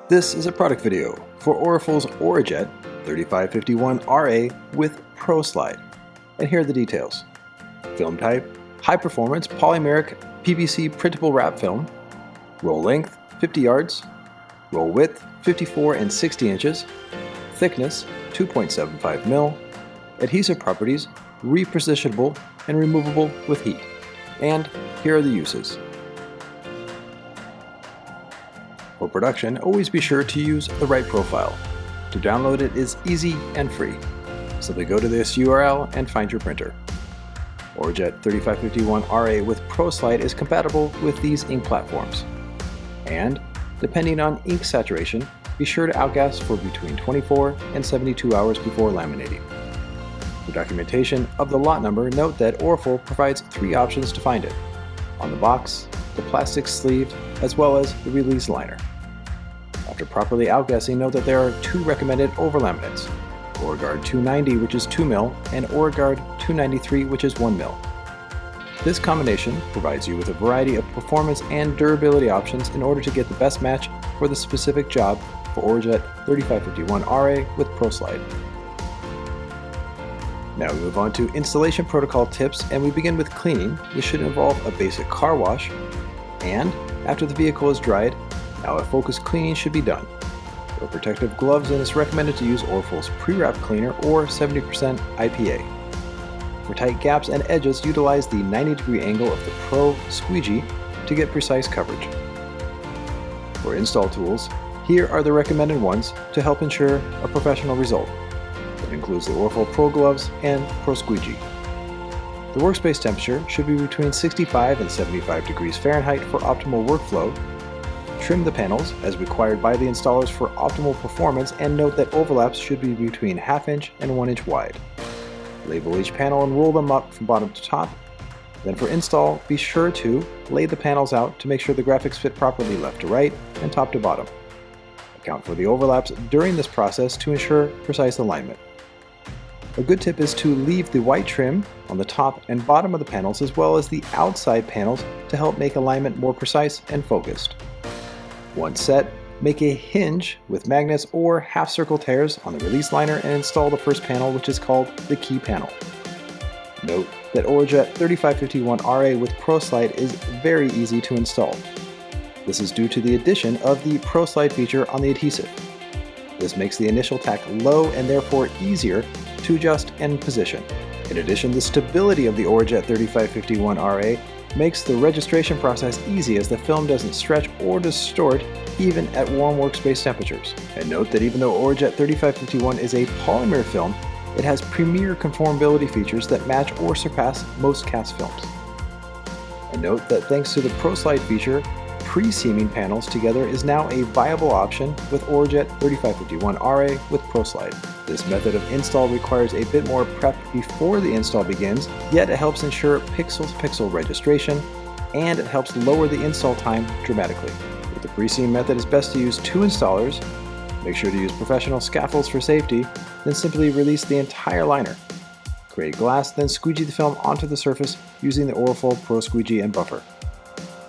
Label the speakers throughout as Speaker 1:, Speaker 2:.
Speaker 1: This is a product video for ORAFOL's ORAJET 3551RA with ProSlide. And here are the details. Film type, high performance polymeric PVC printable wrap film. Roll length, 50 yards. Roll width, 54 and 60 inches. Thickness, 2.75 mil. Adhesive properties, repositionable and removable with heat. And here are the uses. For production, always be sure to use the right profile. To download it is easy and free. Simply go to this URL and find your printer. ORAJET 3551RA with ProSlide is compatible with these ink platforms. And, depending on ink saturation, be sure to outgas for between 24 and 72 hours before laminating. For documentation of the lot number, note that ORAFOL provides 3 options to find it: on the box, the plastic sleeve, as well as the release liner. After properly outgassing, note that there are 2 recommended overlaminates: ORAGUARD 290, which is 2 mil, and ORAGUARD 293, which is 1 mil. This combination provides you with a variety of performance and durability options in order to get the best match for the specific job for ORAJET 3551RA with ProSlide. Now we move on to installation protocol tips, and we begin with cleaning, which should involve a basic car wash, and after the vehicle is dried, now a focused cleaning should be done. Wear protective gloves, and it's recommended to use ORAFOL's pre-wrap cleaner or 70% IPA. For tight gaps and edges, utilize the 90-degree angle of the Pro Squeegee to get precise coverage. For install tools, here are the recommended ones to help ensure a professional result. It includes the ORAFOL Pro Gloves and Pro Squeegee. The workspace temperature should be between 65 and 75 degrees Fahrenheit for optimal workflow. Trim the panels as required by the installers for optimal performance, and note that overlaps should be between ½ inch and 1 inch wide. Label each panel and roll them up from bottom to top. Then for install, be sure to lay the panels out to make sure the graphics fit properly left to right and top to bottom. Account for the overlaps during this process to ensure precise alignment. A good tip is to leave the white trim on the top and bottom of the panels, as well as the outside panels, to help make alignment more precise and focused. Once set, make a hinge with magnets or half-circle tears on the release liner and install the first panel, which is called the key panel. Note that ORAJET 3551RA with ProSlide is very easy to install. This is due to the addition of the ProSlide feature on the adhesive. This makes the initial tack low and therefore easier to adjust and position. In addition, the stability of the ORAJET 3551RA makes the registration process easy, as the film doesn't stretch or distort even at warm workspace temperatures. And note that even though ORAJET 3551 is a polymer film, it has premier conformability features that match or surpass most cast films. And note that thanks to the ProSlide feature, pre-seaming panels together is now a viable option with ORAJET 3551RA with ProSlide. This method of install requires a bit more prep before the install begins, yet it helps ensure pixel-to-pixel registration, and it helps lower the install time dramatically. With the pre-seam method, it's best to use 2 installers. Make sure to use professional scaffolds for safety, then simply release the entire liner. Create glass, then squeegee the film onto the surface using the ORAFOL Pro Squeegee and buffer.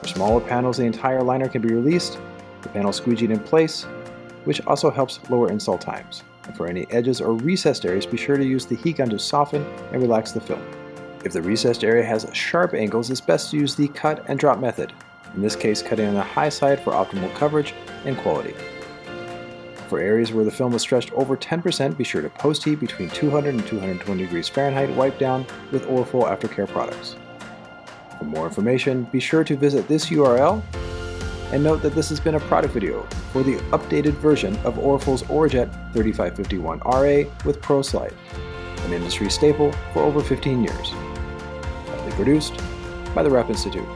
Speaker 1: For smaller panels, the entire liner can be released, the panel squeegeed in place, which also helps lower install times. And for any edges or recessed areas, be sure to use the heat gun to soften and relax the film. If the recessed area has sharp angles, it's best to use the cut and drop method, in this case cutting on the high side for optimal coverage and quality. For areas where the film is stretched over 10%, be sure to post-heat between 200 and 220 degrees Fahrenheit, wipe down with ORAFOL Aftercare products. For more information, be sure to visit this URL, and note that this has been a product video for the updated version of ORAFOL's ORAJET 3551RA with ProSlide, an industry staple for over 15 years. Proudly produced by the Wrap Institute.